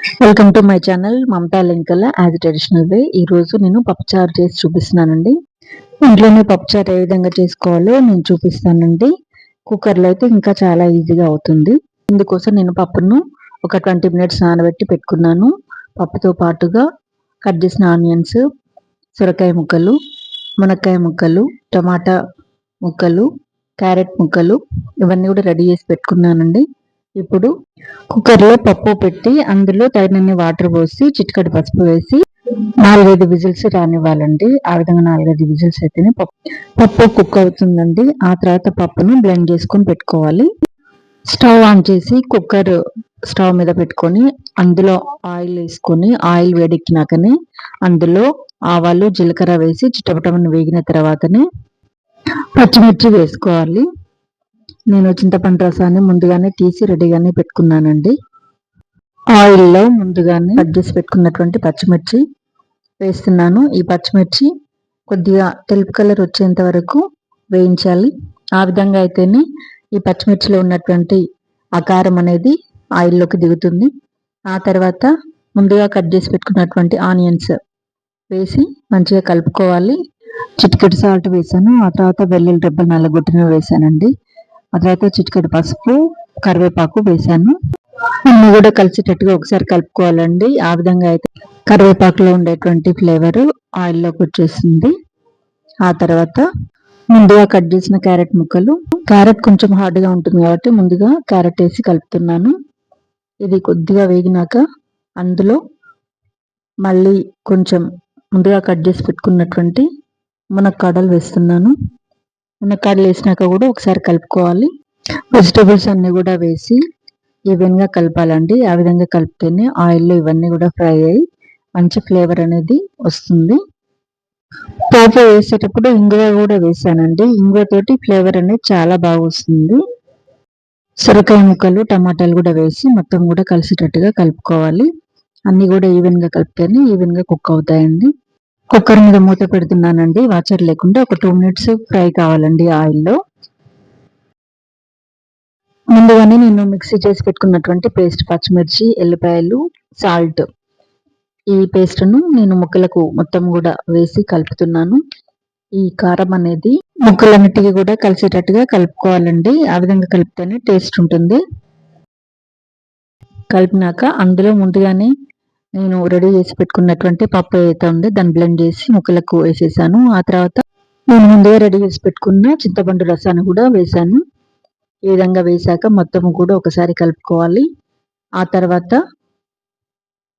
Welcome to my channel Mamata Linkala as traditional way. ఈ రోజు నేను పప్పుచారు చేసి చూపిస్తున్నానండి. ఇంట్లోనే పప్పుచారు ఏ విధంగా చేసుకోవాలో నేను చూపిస్తానండి. కుక్కర్లో అయితే ఇంకా చాలా ఈజీగా అవుతుంది. ఇందుకోసం నేను పప్పును ఒక 20 మినిట్స్ నానబెట్టి పెట్టుకున్నాను. పప్పుతో పాటుగా కట్ చేసిన ఆనియన్స్, సొరకాయ ముక్కలు, మునక్కాయ ముక్కలు, టమాటా ముక్కలు, క్యారెట్ ముక్కలు ఇవన్నీ కూడా రెడీ చేసి పెట్టుకున్నానండి. ఇప్పుడు కుక్కర్లో పప్పు పెట్టి అందులో తగినన్ని వాటర్ పోసి చిటికెడు పసుపు వేసి 4-5 విజిల్స్ రానివ్వాలండి. ఆ విధంగా 4-5 విజిల్స్ అయితేనే పప్పు కుక్ అవుతుందండి. ఆ తర్వాత పప్పును బ్లెండ్ చేసుకొని పెట్టుకోవాలి. స్టవ్ ఆన్ చేసి కుక్కర్ స్టవ్ మీద పెట్టుకొని అందులో ఆయిల్ వేసుకొని ఆయిల్ వేడెక్కినాకనే అందులో ఆవాలు, జీలకర్ర వేసి చిటపటమని వేగిన తర్వాతనే పచ్చిమిర్చి వేసుకోవాలి. నేను చింతపండు రసాన్ని ముందుగానే తీసి రెడీగానే పెట్టుకున్నానండి. ఆయిల్లో ముందుగానే కట్ చేసి పెట్టుకున్నటువంటి పచ్చిమిర్చి వేస్తున్నాను. ఈ పచ్చిమిర్చి కొద్దిగా తెలుపు కలర్ వచ్చేంత వరకు వేయించాలి. ఆ విధంగా అయితేనే ఈ పచ్చిమిర్చిలో ఉన్నటువంటి ఆకారం అనేది ఆయిల్లోకి దిగుతుంది. ఆ తర్వాత ముందుగా కట్ చేసి పెట్టుకున్నటువంటి ఆనియన్స్ వేసి మంచిగా కలుపుకోవాలి. చిటికెడు సాల్ట్ వేసాను. ఆ తర్వాత వెల్లుల్లి రెబ్బలు నల్లగొట్టినవి వేసానండి. ఆ తర్వాత చిటికెడు పసుపు, కరివేపాకు వేసాను. అన్ని కూడా కలిసేటట్టుగా ఒకసారి కలుపుకోవాలండి. ఆ విధంగా అయితే కరివేపాకులో ఉండేటువంటి ఫ్లేవర్ ఆయిల్లోకి వచ్చేసింది. ఆ తర్వాత ముందుగా కట్ చేసిన క్యారెట్ ముక్కలు, క్యారెట్ కొంచెం హార్డ్గా ఉంటుంది కాబట్టి ముందుగా క్యారెట్ వేసి కలుపుతున్నాను. ఇది కొద్దిగా వేగినాక అందులో మళ్ళీ కొంచెం ముందుగా కట్ చేసి పెట్టుకున్నటువంటి మునక్కాడలు వేస్తున్నాను. మునక్కాడలు వేసినాక కూడా ఒకసారి కలుపుకోవాలి. వెజిటబుల్స్ అన్ని కూడా వేసి ఈవెన్గా కలపాలండి. ఆ విధంగా కలిపితేనే ఆయిల్లో ఇవన్నీ కూడా ఫ్రై అయ్యి మంచి ఫ్లేవర్ అనేది వస్తుంది. పోపు వేసేటప్పుడు ఇంగువ కూడా వేసానండి. ఇంగువ తోటి ఫ్లేవర్ అనేది చాలా బాగా వస్తుంది. సొరకాయ ముక్కలు, టమాటాలు కూడా వేసి మొత్తం కూడా కలిసేటట్టుగా కలుపుకోవాలి. అన్ని కూడా ఈవెన్గా కలిపితేనే ఈవెన్గా కుక్ అవుతాయండి. కుక్కర్ మీద మూత పెడుతున్నానండి. వాచర్ లేకుండా ఒక 2 మినిట్స్ ఫ్రై కావాలండి ఆయిల్లో. ముందుగానే నేను మిక్సీ చేసి పెట్టుకున్నటువంటి పేస్ట్ పచ్చిమిర్చి, ఎల్లిపాయలు, సాల్ట్ ఈ పేస్ట్ను నేను ముక్కలకు మొత్తం కూడా వేసి కలుపుతున్నాను. ఈ కారం అనేది ముక్కలన్నిటికీ కూడా కలిసేటట్టుగా కలుపుకోవాలండి. ఆ విధంగా కలిపితేనే టేస్ట్ ఉంటుంది. కలిపినాక అందులో ముందుగానే నేను రెడీ చేసి పెట్టుకున్నటువంటి పప్పు ఏదైతే ఉందో దాన్ని బ్లెండ్ చేసి ముక్కలకు వేసేసాను. ఆ తర్వాత నేను ముందుగా రెడీ చేసి పెట్టుకున్న చింతపండు రసాన్ని కూడా వేసాను. ఈ విధంగా వేసాక మొత్తం కూడా ఒకసారి కలుపుకోవాలి. ఆ తర్వాత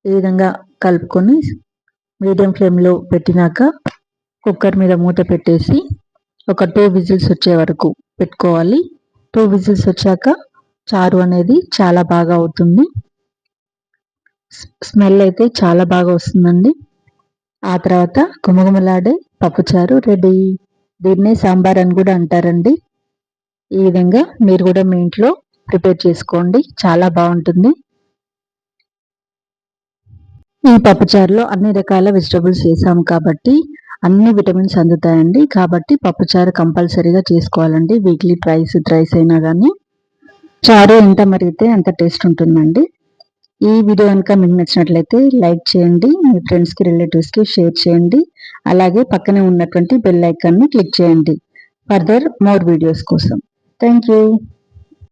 ఈ విధంగా కలుపుకొని మీడియం ఫ్లేమ్లో పెట్టినాక కుక్కర్ మీద మూత పెట్టేసి ఒక 2 విజిల్స్ వచ్చే వరకు పెట్టుకోవాలి. 2 విజిల్స్ వచ్చాక చారు అనేది చాలా బాగా అవుతుంది. స్మెల్ అయితే చాలా బాగా వస్తుందండి. ఆ తర్వాత గుమగుమలాడే పప్పుచారు రెడీ. దీన్నే సాంబార్ అని కూడా అంటారండి. ఈ విధంగా మీరు కూడా మీ ఇంట్లో ప్రిపేర్ చేసుకోండి, చాలా బాగుంటుంది. ఈ పప్పుచారులో అన్ని రకాల వెజిటబుల్స్ వేసాము కాబట్టి అన్ని విటమిన్స్ అందుతాయండి. కాబట్టి పప్పుచారు కంపల్సరీగా చేసుకోవాలండి. వీక్లీ థ్రైస్ అయినా కానీ చారు ఎంత మరిగితే అంత టేస్ట్ ఉంటుందండి. ఈ వీడియో కనుక మీకు నచ్చినట్లయితే లైక్ చేయండి, మీ ఫ్రెండ్స్కి, రిలేటివ్స్కి షేర్ చేయండి. అలాగే పక్కనే ఉన్నటువంటి బెల్ ఐకాన్ని క్లిక్ చేయండి ఫర్దర్ మోర్ వీడియోస్ కోసం. Thank you.